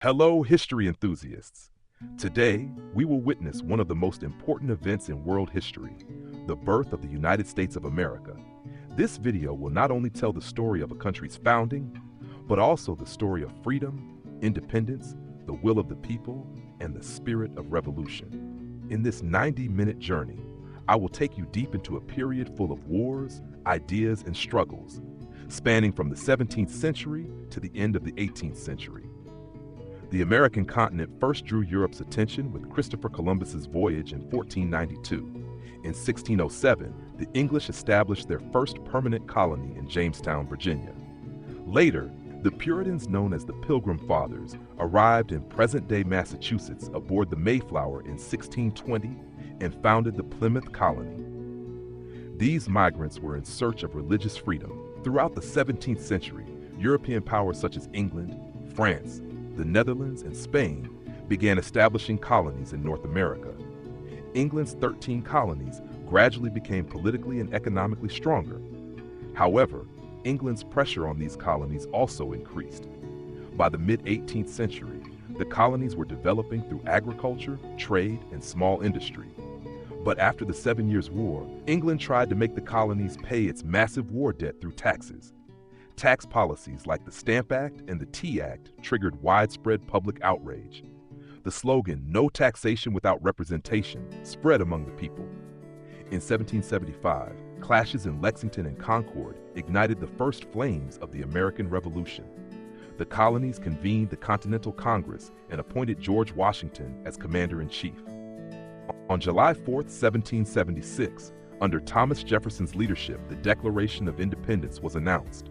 Hello, history enthusiasts. Today, we will witness one of the most important events in world history, the birth of the United States of America. This video will not only tell the story of a country's founding, but also the story of freedom, independence, the will of the people, and the spirit of revolution. In this 90-minute journey, I will take you deep into a period full of wars, ideas, and struggles, spanning from the 17th century to the end of the 18th century. The American continent first drew Europe's attention with Christopher Columbus's voyage in 1492. In 1607, the English established their first permanent colony in Jamestown, Virginia. Later, the Puritans known as the Pilgrim Fathers arrived in present-day Massachusetts aboard the Mayflower in 1620 and founded the Plymouth Colony. These migrants were in search of religious freedom. Throughout the 17th century, European powers such as England, France, the Netherlands, and Spain began establishing colonies in North America. England's 13 colonies gradually became politically and economically stronger. However, England's pressure on these colonies also increased. By the mid-18th century, the colonies were developing through agriculture, trade, and small industry. But after the 7 Years' War, England tried to make the colonies pay its massive war debt through taxes. Tax policies like the Stamp Act and the Tea Act triggered widespread public outrage. The slogan, "No taxation without representation," spread among the people. In 1775, clashes in Lexington and Concord ignited the first flames of the American Revolution. The colonies convened the Continental Congress and appointed George Washington as commander-in-chief. On July 4, 1776, under Thomas Jefferson's leadership, the Declaration of Independence was announced.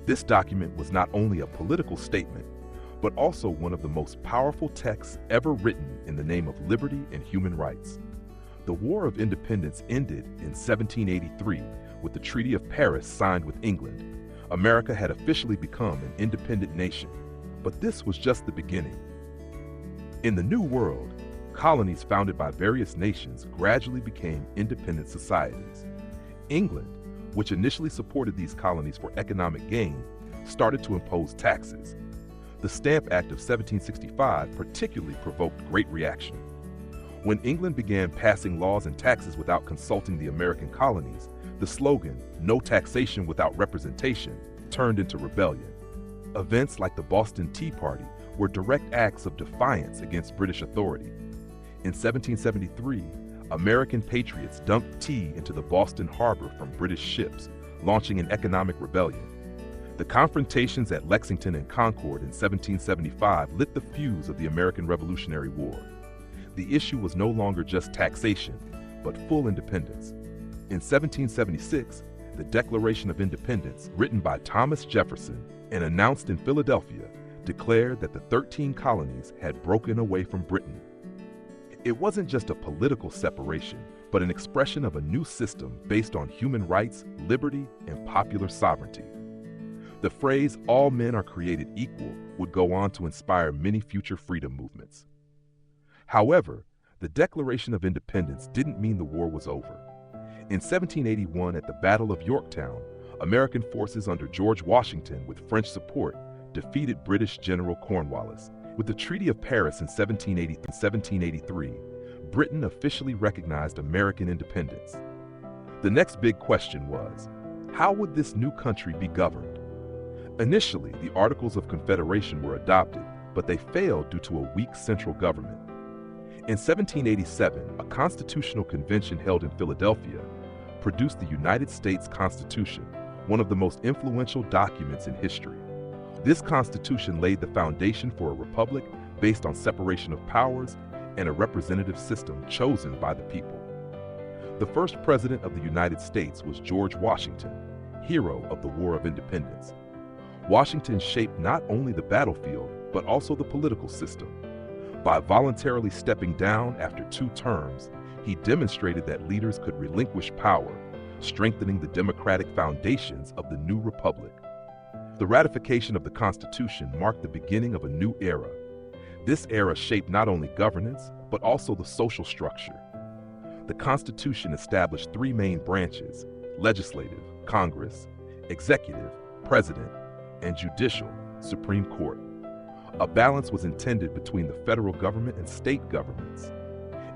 This document was not only a political statement, but also one of the most powerful texts ever written in the name of liberty and human rights. The War of Independence ended in 1783 with the Treaty of Paris signed with England. America had officially become an independent nation, but this was just the beginning. In the New World, colonies founded by various nations gradually became independent societies. England, which initially supported these colonies for economic gain, started to impose taxes. The Stamp Act of 1765 particularly provoked great reaction. When England began passing laws and taxes without consulting the American colonies, the slogan, "No taxation without representation," turned into rebellion. Events like the Boston Tea Party were direct acts of defiance against British authority. In 1773, American patriots dumped tea into the Boston Harbor from British ships, launching an economic rebellion. The confrontations at Lexington and Concord in 1775 lit the fuse of the American Revolutionary War. The issue was no longer just taxation, but full independence. In 1776, the Declaration of Independence, written by Thomas Jefferson and announced in Philadelphia, declared that the 13 colonies had broken away from Britain. It wasn't just a political separation, but an expression of a new system based on human rights, liberty, and popular sovereignty. The phrase, "all men are created equal," would go on to inspire many future freedom movements. However, the Declaration of Independence didn't mean the war was over. In 1781, at the Battle of Yorktown, American forces under George Washington, with French support, defeated British General Cornwallis. With the Treaty of Paris in 1783, Britain officially recognized American independence. The next big question was, how would this new country be governed? Initially, the Articles of Confederation were adopted, but they failed due to a weak central government. In 1787, a constitutional convention held in Philadelphia produced the United States Constitution, one of the most influential documents in history. This constitution laid the foundation for a republic based on separation of powers and a representative system chosen by the people. The first president of the United States was George Washington, hero of the War of Independence. Washington shaped not only the battlefield, but also the political system. By voluntarily stepping down after 2 terms, he demonstrated that leaders could relinquish power, strengthening the democratic foundations of the new republic. The ratification of the Constitution marked the beginning of a new era. This era shaped not only governance, but also the social structure. The Constitution established 3 main branches: legislative, Congress; executive, President; and judicial, Supreme Court. A balance was intended between the federal government and state governments.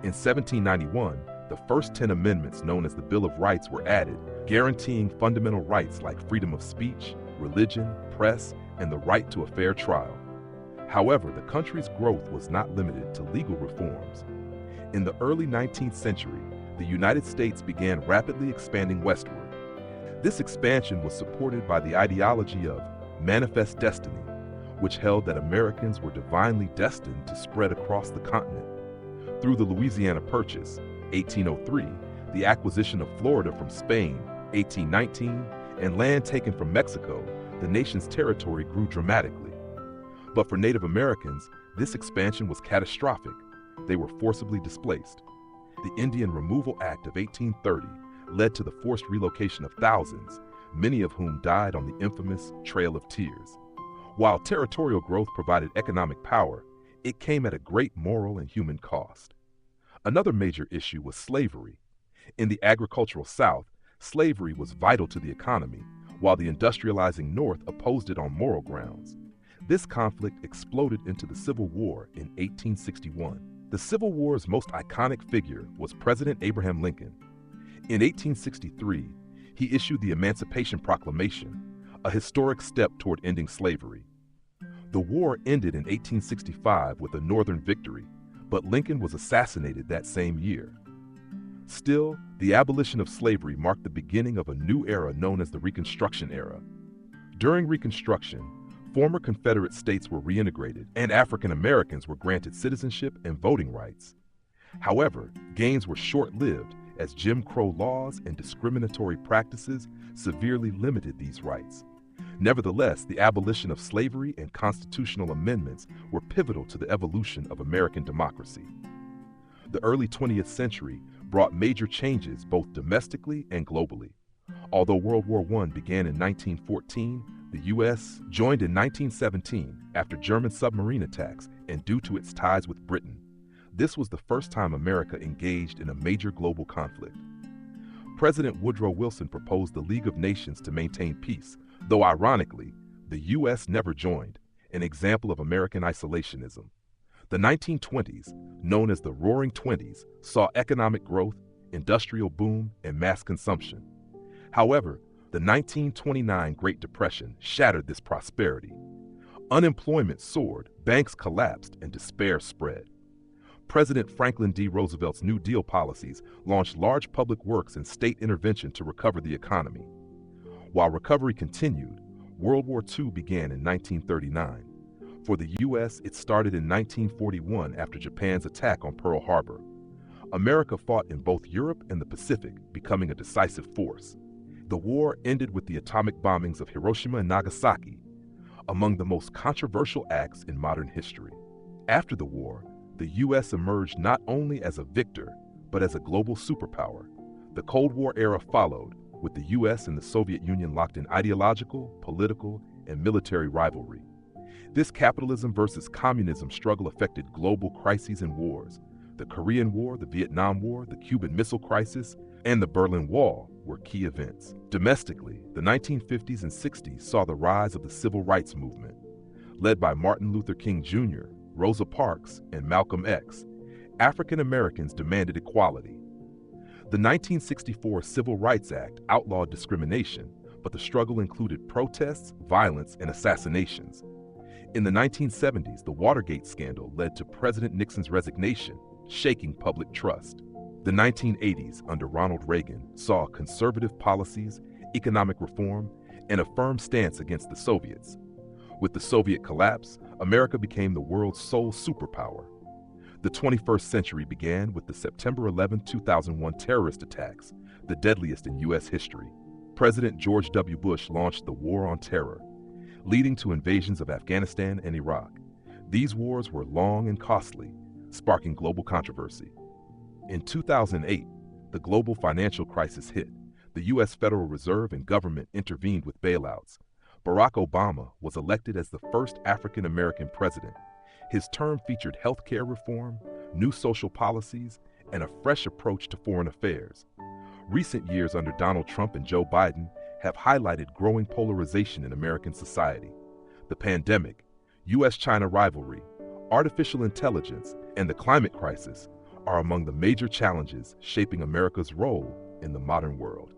In 1791, the first 10 amendments, known as the Bill of Rights, were added, guaranteeing fundamental rights like freedom of speech, religion, press, and the right to a fair trial. However, the country's growth was not limited to legal reforms. In the early 19th century, the United States began rapidly expanding westward. This expansion was supported by the ideology of manifest destiny, which held that Americans were divinely destined to spread across the continent. Through the Louisiana Purchase, 1803, the acquisition of Florida from Spain, 1819, and land taken from Mexico, the nation's territory grew dramatically. But for Native Americans, this expansion was catastrophic. They were forcibly displaced. The Indian Removal Act of 1830 led to the forced relocation of thousands, many of whom died on the infamous Trail of Tears. While territorial growth provided economic power, it came at a great moral and human cost. Another major issue was slavery. In the agricultural South, slavery was vital to the economy, while the industrializing North opposed it on moral grounds. This conflict exploded into the Civil War in 1861. The Civil War's most iconic figure was President Abraham Lincoln. In 1863, he issued the Emancipation Proclamation, a historic step toward ending slavery. The war ended in 1865 with a Northern victory, but Lincoln was assassinated that same year. Still, the abolition of slavery marked the beginning of a new era known as the Reconstruction era. During Reconstruction, former Confederate states were reintegrated, and African Americans were granted citizenship and voting rights. However, gains were short-lived as Jim Crow laws and discriminatory practices severely limited these rights. Nevertheless, the abolition of slavery and constitutional amendments were pivotal to the evolution of American democracy. The early 20th century brought major changes both domestically and globally. Although World War I began in 1914, the U.S. joined in 1917 after German submarine attacks and due to its ties with Britain. This was the first time America engaged in a major global conflict. President Woodrow Wilson proposed the League of Nations to maintain peace, though ironically, the U.S. never joined, an example of American isolationism. The 1920s, known as the Roaring Twenties, saw economic growth, industrial boom, and mass consumption. However, the 1929 Great Depression shattered this prosperity. Unemployment soared, banks collapsed, and despair spread. President Franklin D. Roosevelt's New Deal policies launched large public works and state intervention to recover the economy. While recovery continued, World War II began in 1939. For the U.S., it started in 1941 after Japan's attack on Pearl Harbor. America fought in both Europe and the Pacific, becoming a decisive force. The war ended with the atomic bombings of Hiroshima and Nagasaki, among the most controversial acts in modern history. After the war, the U.S. emerged not only as a victor, but as a global superpower. The Cold War era followed, with the U.S. and the Soviet Union locked in ideological, political, and military rivalry. This capitalism versus communism struggle affected global crises and wars. The Korean War, the Vietnam War, the Cuban Missile Crisis, and the Berlin Wall were key events. Domestically, the 1950s and 60s saw the rise of the Civil Rights Movement. Led by Martin Luther King Jr., Rosa Parks, and Malcolm X, African Americans demanded equality. The 1964 Civil Rights Act outlawed discrimination, but the struggle included protests, violence, and assassinations. In the 1970s, the Watergate scandal led to President Nixon's resignation, shaking public trust. The 1980s, under Ronald Reagan, saw conservative policies, economic reform, and a firm stance against the Soviets. With the Soviet collapse, America became the world's sole superpower. The 21st century began with the September 11, 2001 terrorist attacks, the deadliest in U.S. history. President George W. Bush launched the War on Terror, leading to invasions of Afghanistan and Iraq. These wars were long and costly, sparking global controversy. In 2008, the global financial crisis hit. The U.S. Federal Reserve and government intervened with bailouts. Barack Obama was elected as the first African American president. His term featured health care reform, new social policies, and a fresh approach to foreign affairs. Recent years under Donald Trump and Joe Biden have highlighted growing polarization in American society. The pandemic, U.S.-China rivalry, artificial intelligence, and the climate crisis are among the major challenges shaping America's role in the modern world.